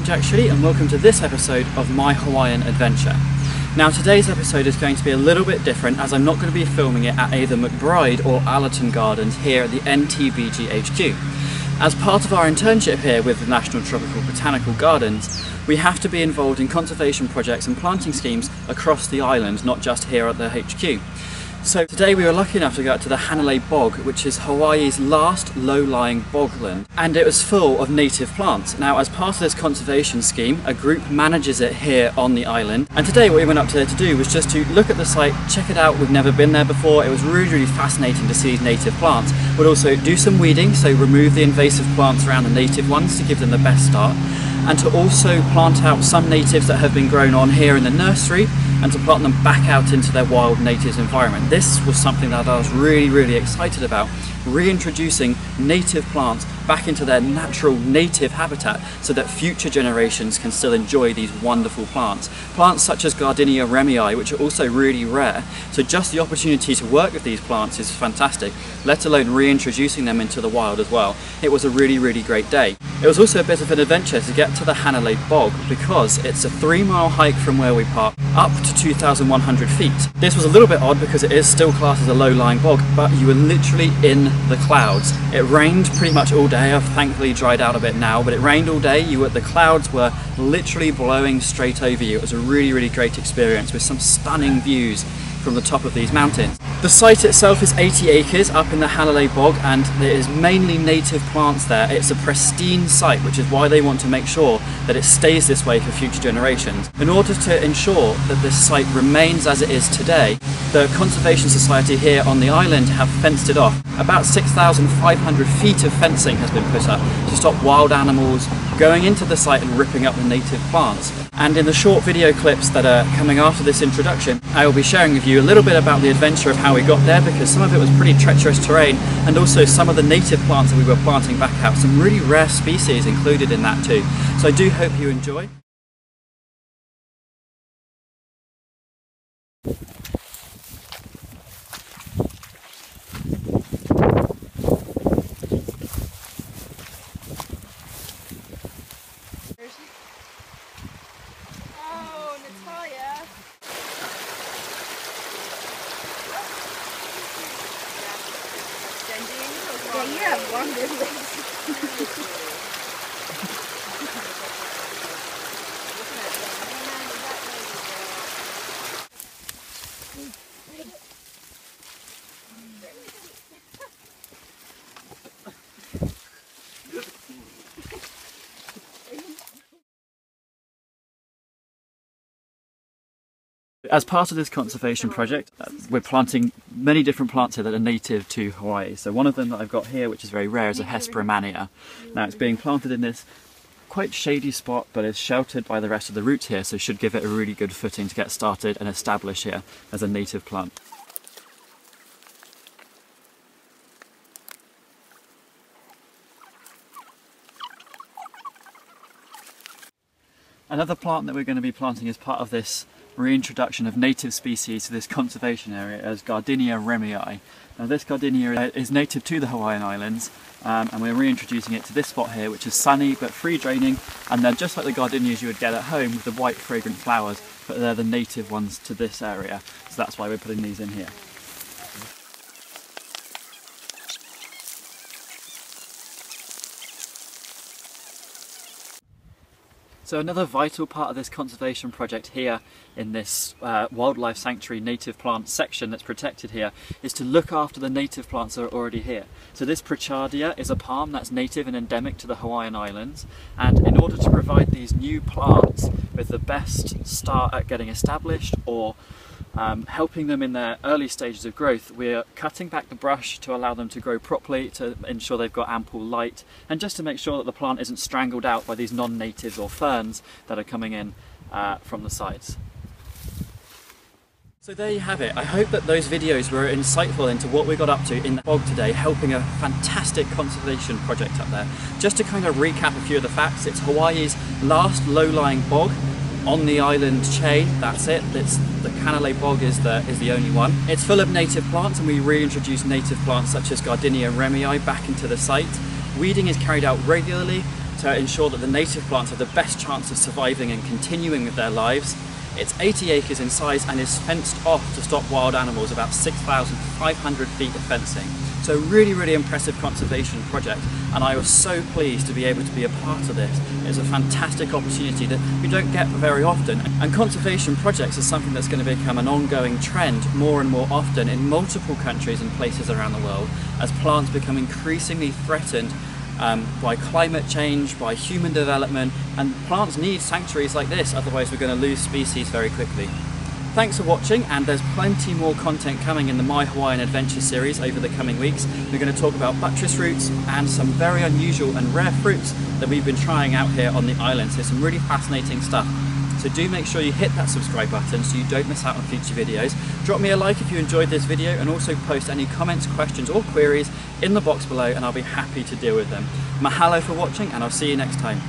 I'm Jack Shilley and welcome to this episode of my Hawaiian adventure. Now today's episode is going to be a little bit different as I'm not going to be filming it at either McBride or Allerton Gardens here at the NTBG HQ. As part of our internship here with the National Tropical Botanical Gardens, we have to be involved in conservation projects and planting schemes across the island, not just here at the HQ. So today we were lucky enough to go out to the Hanalei Bog, which is Hawaii's last low-lying bogland, and it was full of native plants. Now, as part of this conservation scheme, a group manages it here on the island, and today what we went up there to do was just to look at the site, check it out. We've never been there before. It was really fascinating to see these native plants. We'd also do some weeding, so remove the invasive plants around the native ones to give them the best start, and to also plant out some natives that have been grown on here in the nursery and to plant them back out into their wild natives environment. This was something that I was really excited about, reintroducing native plants back into their natural native habitat so that future generations can still enjoy these wonderful plants. Plants such as Gardenia remii, which are also really rare, so just the opportunity to work with these plants is fantastic, let alone reintroducing them into the wild as well. It was a really great day. It was also a bit of an adventure to get to the Hanalei Bog because it's a 3-mile hike from where we parked up to 2,100 feet. This was a little bit odd because it is still classed as a low-lying bog, but you were literally in the clouds. It rained pretty much all day. I've thankfully dried out a bit now, but it rained all day. The clouds were literally blowing straight over you. It was a really great experience with some stunning views from the top of these mountains. The site itself is 80 acres up in the Hanalei Bog, and there is mainly native plants there. It's a pristine site, which is why they want to make sure that it stays this way for future generations. In order to ensure that this site remains as it is today, the Conservation Society here on the island have fenced it off. About 6,500 feet of fencing has been put up to stop wild animals going into the site and ripping up the native plants. And in the short video clips that are coming after this introduction, I will be sharing with you a little bit about the adventure of how we got there, because some of it was pretty treacherous terrain, and also some of the native plants that we were planting back out. Some really rare species included in that too. So I do hope you enjoy. Yeah, you have long legs. As part of this conservation project, we're planting many different plants here that are native to Hawaii. So one of them that I've got here, which is very rare, is a Hesperamania. Now it's being planted in this quite shady spot, but it's sheltered by the rest of the roots here, so should give it a really good footing to get started and establish here as a native plant. Another plant that we're going to be planting as part of this reintroduction of native species to this conservation area is Gardenia remii. Now this gardenia is native to the Hawaiian Islands, and we're reintroducing it to this spot here, which is sunny but free draining, and they're just like the gardenias you would get at home with the white fragrant flowers, but they're the native ones to this area, so that's why we're putting these in here. So another vital part of this conservation project here in this wildlife sanctuary native plant section that's protected here is to look after the native plants that are already here. So this Prichardia is a palm that's native and endemic to the Hawaiian Islands, and in order to provide these new plants with the best start at getting established or helping them in their early stages of growth, we're cutting back the brush to allow them to grow properly, to ensure they've got ample light, and just to make sure that the plant isn't strangled out by these non-natives or ferns that are coming in from the sides. So there you have it. I hope that those videos were insightful into what we got up to in the bog today, helping a fantastic conservation project up there. Just to kind of recap a few of the facts, it's Hawaii's last low-lying bog on the island chain. That's it. It's the Kanaele Bog is the only one. It's full of native plants, and we reintroduce native plants such as Gardenia remii back into the site. Weeding is carried out regularly, to ensure that the native plants have the best chance of surviving and continuing with their lives. It's 80 acres in size and is fenced off to stop wild animals, about 6,500 feet of fencing. So really impressive conservation project, and I was so pleased to be able to be a part of this. It's a fantastic opportunity that we don't get very often, and conservation projects are something that's going to become an ongoing trend more and more often in multiple countries and places around the world as plants become increasingly threatened by climate change, by human development, and plants need sanctuaries like this, otherwise we're going to lose species very quickly. Thanks for watching, and there's plenty more content coming in the My Hawaiian Adventure series over the coming weeks. We're going to talk about buttress roots and some very unusual and rare fruits that we've been trying out here on the island. So some really fascinating stuff. So do make sure you hit that subscribe button so you don't miss out on future videos. Drop me a like if you enjoyed this video, and also post any comments, questions or queries in the box below and I'll be happy to deal with them. Mahalo for watching, and I'll see you next time.